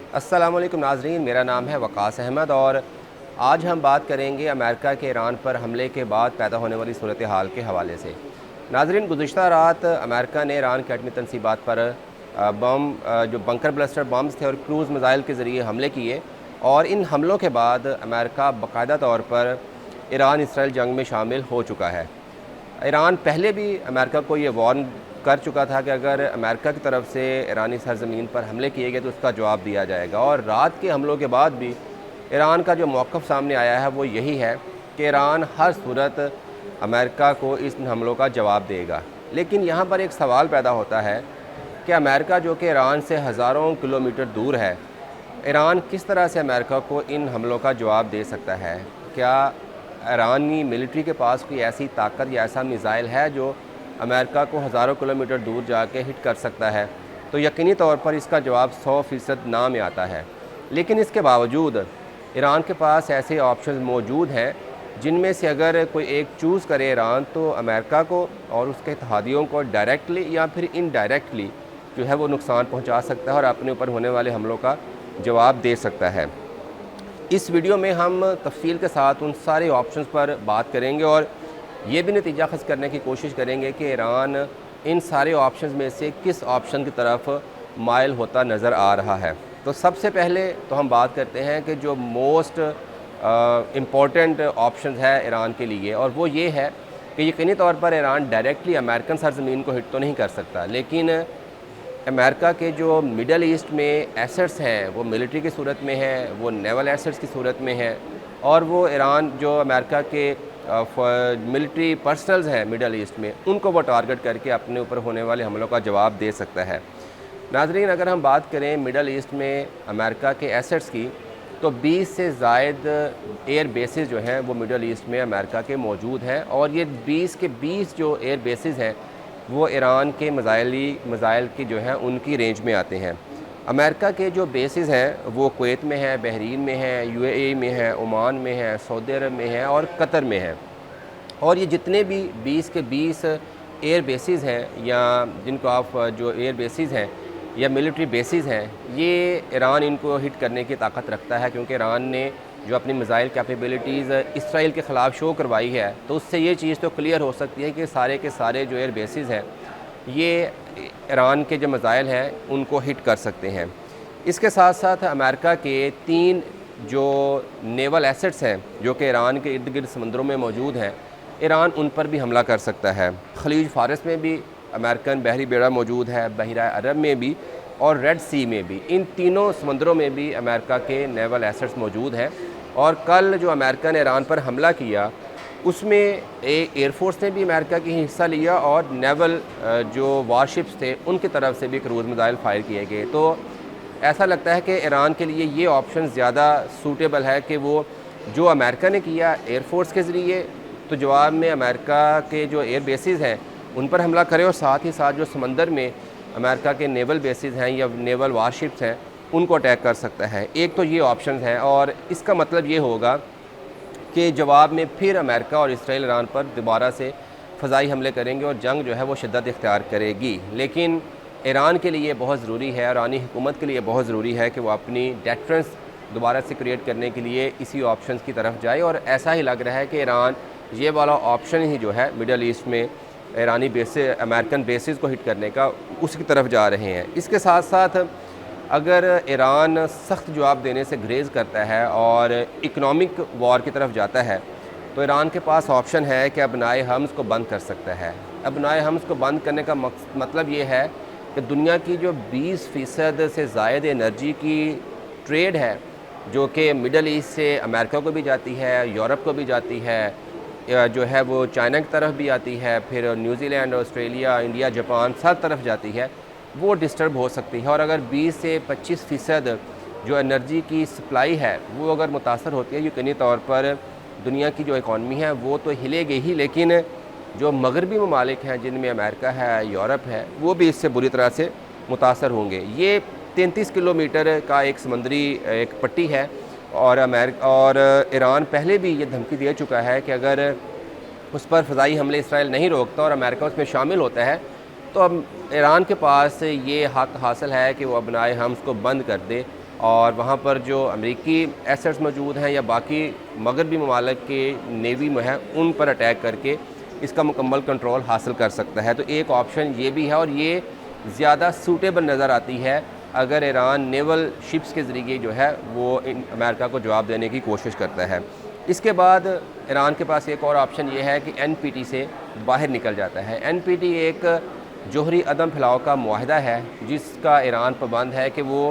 अस्सलाम वालेकुम नाज़रीन, मेरा नाम है वक़ास अहमद और आज हम बात करेंगे अमेरिका के ईरान पर हमले के बाद पैदा होने वाली सूरत हाल के हवाले से। नाज़रीन, गुज़िश्ता रात अमेरिका ने ईरान के एटमी तनसीबात पर जो बंकर ब्लास्टर बम्स थे और क्रूज़ मिज़ाइल के ज़रिए हमले किए और इन हमलों के बाद अमेरिका बाकायदा तौर पर ईरान इसराइल जंग में शामिल हो चुका है। ईरान पहले भी अमेरिका को ये वार्न कर चुका था कि अगर अमेरिका की तरफ से ईरानी सरज़मीन पर हमले किए गए तो उसका जवाब दिया जाएगा, और रात के हमलों के बाद भी ईरान का जो मौक़िफ़ सामने आया है वो यही है कि ईरान हर सूरत अमेरिका को इस हमलों का जवाब देगा। लेकिन यहाँ पर एक सवाल पैदा होता है कि अमेरिका जो कि ईरान से हज़ारों किलोमीटर दूर है, ईरान किस तरह से अमेरिका को इन हमलों का जवाब दे सकता है? क्या ईरानी मिलिट्री के पास कोई ऐसी ताकत या ऐसा मिज़ाइल है जो अमेरिका को हज़ारों किलोमीटर दूर जाके हिट कर सकता है? तो यकीनी तौर पर इसका जवाब 100% ना में आता है। लेकिन इसके बावजूद ईरान के पास ऐसे ऑप्शन मौजूद हैं जिनमें से अगर कोई एक चूज़ करे ईरान, तो अमेरिका को और उसके इत्तेहादियों को डायरेक्टली या फिर इनडायरेक्टली जो है वो नुकसान पहुंचा सकता है और अपने ऊपर होने वाले हमलों का जवाब दे सकता है। इस वीडियो में हम तफसील के साथ उन सारे ऑप्शंस पर बात करेंगे और ये भी नतीजा खस करने की कोशिश करेंगे कि ईरान इन सारे ऑप्शंस में से किस ऑप्शन की तरफ माइल होता नज़र आ रहा है। तो सबसे पहले तो हम बात करते हैं कि जो मोस्ट इम्पॉर्टेंट ऑप्शन है ईरान के लिए, और वो ये है कि यकीनी तौर पर ईरान डायरेक्टली अमेरिकन सरज़मीन को हिट तो नहीं कर सकता, लेकिन अमेरिका के जो मिडल ईस्ट में एसेट्स हैं वो मिलिट्री की सूरत में है, वो नेवल एसेट्स की सूरत में है, और वो ईरान जो अमेरिका के मिलिट्री पर्सनल्स हैं मिडल ईस्ट में, उनको वो टारगेट करके अपने ऊपर होने वाले हमलों का जवाब दे सकता है। नाज़रीन, अगर हम बात करें मिडल ईस्ट में अमेरिका के एसेट्स की, तो 20 से ज़ायद एयर बेसिस जो हैं वो मिडल ईस्ट में अमेरिका के मौजूद हैं, और ये 20 के 20 जो एयर बेसिस हैं वो ईरान के मिज़ाइल की जो है उनकी रेंज में आते हैं। अमेरिका के जो बेसिस हैं वो कुवैत में है, बहरीन में है, यूएई में है, ओमान में है, सऊदी अरब में है और कतर में है। और ये जितने भी 20 के 20 एयर बेसिस हैं या जिनको आप जो एयर बेसिस हैं या मिलिट्री बेसिस हैं, ये ईरान इनको हिट करने की ताकत रखता है, क्योंकि ईरान ने जो अपनी मिज़ाइल कैपेबिलिटीज़ इसराइल के ख़िलाफ़ शो करवाई है, तो उससे ये चीज़ तो क्लियर हो सकती है कि सारे के सारे जो एयर बेसिस हैं ये ईरान के जो मिज़ाइल हैं उनको हिट कर सकते हैं। इसके साथ साथ अमेरिका के 3 जो नेवल एसेट्स हैं जो कि ईरान के इर्द गिर्द समंदरों में मौजूद हैं, ईरान उन पर भी हमला कर सकता है। खलीज फारस में भी अमेरिकन बहरी बेड़ा मौजूद है, बहरा अरब में भी और रेड सी में भी। इन तीनों समंदरों में भी अमेरिका के नेवल एसेट्स मौजूद हैं, और कल जो अमेरिका ने ईरान पर हमला किया उसमें एयरफोर्स ने भी अमेरिका की हिस्सा लिया और नेवल जो वारशिप्स थे उनकी तरफ से भी क्रूज़ मिज़ाइल फायर किए गए। तो ऐसा लगता है कि ईरान के लिए ये ऑप्शन ज़्यादा सूटेबल है कि वो जो अमेरिका ने किया एयरफोर्स के ज़रिए, तो जवाब में अमेरिका के जो एयर बेसिस हैं उन पर हमला करे, और साथ ही साथ जो समंदर में अमेरिका के नेवल बेसिस हैं या नेवल वारशिप्स हैं उनको अटैक कर सकता है। एक तो ये ऑप्शन है, और इसका मतलब ये होगा कि जवाब में फिर अमेरिका और इसराइल ईरान पर दोबारा से फ़ज़ाई हमले करेंगे और जंग जो है वो शिद्दत इख्तियार करेगी। लेकिन ईरान के लिए बहुत ज़रूरी है, ईरानी हुकूमत के लिए बहुत ज़रूरी है कि वो अपनी डेटरेंस दोबारा से क्रिएट करने के लिए इसी ऑप्शन की तरफ जाए, और ऐसा ही लग रहा है कि ईरान ये वाला ऑप्शन ही जो है मिडल ईस्ट में ईरानी बेसिस अमेरिकन बेसिस को हिट करने का, उसकी तरफ जा रहे हैं। इसके साथ साथ अगर ईरान सख्त जवाब देने से ग्रेज़ करता है और इकनॉमिक वॉर की तरफ जाता है, तो ईरान के पास ऑप्शन है कि अबनाए हम्स को बंद कर सकता है। अबनाए हम्स को बंद करने का मतलब ये है कि दुनिया की जो 20% से ज़ायद एनर्जी की ट्रेड है, जो कि मिडल ईस्ट से अमेरिका को भी जाती है, यूरोप को भी जाती है, जो है वो चाइना की तरफ भी आती है, फिर न्यूजीलैंड, ऑस्ट्रेलिया, इंडिया, जापान सब तरफ जाती है, वो डिस्टर्ब हो सकती है। और अगर 20 से 25% जो एनर्जी की सप्लाई है वो अगर मुतासर होती है, यकीनी तौर पर दुनिया की जो इकॉनमी है वो तो हिलेगी ही, लेकिन जो मगरबी ममालिक हैं जिनमें अमेरिका है, यूरोप है, वो भी इससे बुरी तरह से मुतासर होंगे। ये 33 किलोमीटर का एक समंदरी एक पट्टी है, और ईरान पहले भी ये धमकी दे चुका है कि अगर उस पर फ़ज़ाई हमले इसराइल नहीं रोकता और अमेरिका उसमें शामिल होता है, तो अब ईरान के पास ये हक़ हासिल है कि वो अबनाए हम्स को बंद कर दे। और वहाँ पर जो अमेरिकी एसेट्स मौजूद हैं या बाकी मगरबी ममालिक के नेवी में है उन पर अटैक करके इसका मुकम्मल कंट्रोल हासिल कर सकता है। तो एक ऑप्शन ये भी है और ये ज़्यादा सूटेबल नज़र आती है अगर ईरान नेवल शिप्स के ज़रिए जो है वो अमेरिका को जवाब देने की कोशिश करता है। इसके बाद ईरान के पास एक और ऑप्शन ये है कि NPT से बाहर निकल जाता है। NPT एक जोहरी अदम फैलाव का मुआहदा है जिसका ईरान पाबंद है कि वो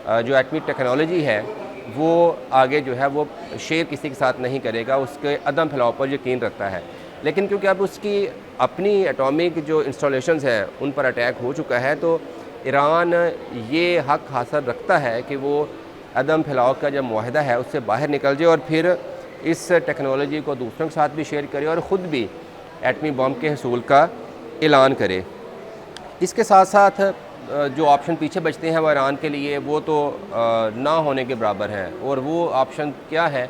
जो एटॉमिक टेक्नोलॉजी है वो आगे जो है वो शेयर किसी के साथ नहीं करेगा, उसके अदम फैलाव पर यकीन रखता है। लेकिन क्योंकि अब उसकी अपनी एटॉमिक जो इंस्टॉलेशंस हैं उन पर अटैक हो चुका है तो ईरान ये हक़ हासिल रखता है कि वो अदम फैलाव का जो मुआहदा है उससे बाहर निकल जाए और फिर इस टेक्नोलॉजी को दूसरों के साथ भी शेयर करे और ख़ुद भी एटमी बम के हसूल का ऐलान करे। इसके साथ साथ जो ऑप्शन पीछे बचते हैं वो ईरान के लिए वो तो ना होने के बराबर हैं। और वो ऑप्शन क्या है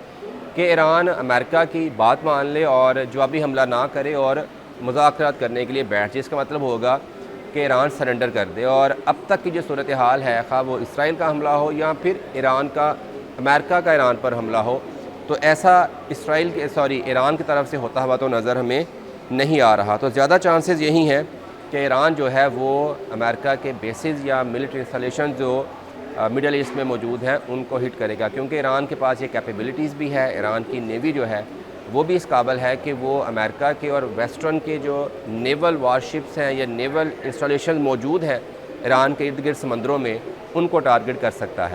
कि ईरान अमेरिका की बात मान ले और जवाबी हमला ना करे और मुज़ाकरात करने के लिए बैठ जाए। इसका मतलब होगा कि ईरान सरेंडर कर दे। और अब तक की जो सूरत हाल है, खा वो इसराइल का हमला हो या फिर अमेरिका का ईरान पर हमला हो, तो ऐसा ईरान की तरफ से होता हुआ तो नज़र हमें नहीं आ रहा। तो ज़्यादा चांसेस यही हैं कि ईरान जो है वो अमेरिका के बेसिस या मिलिट्री इंस्टॉलेशन जो मिडल ईस्ट में मौजूद हैं उनको हिट करेगा, क्योंकि ईरान के पास ये कैपेबिलिटीज़ भी है। ईरान की नेवी जो है वो भी इस काबिल है कि वो अमेरिका के और वेस्टर्न के जो नेवल वारशिप्स हैं या नेवल इंस्टॉलेशन मौजूद हैं ईरान के इर्द गिर्द समंदरों में, उनको टारगेट कर सकता है।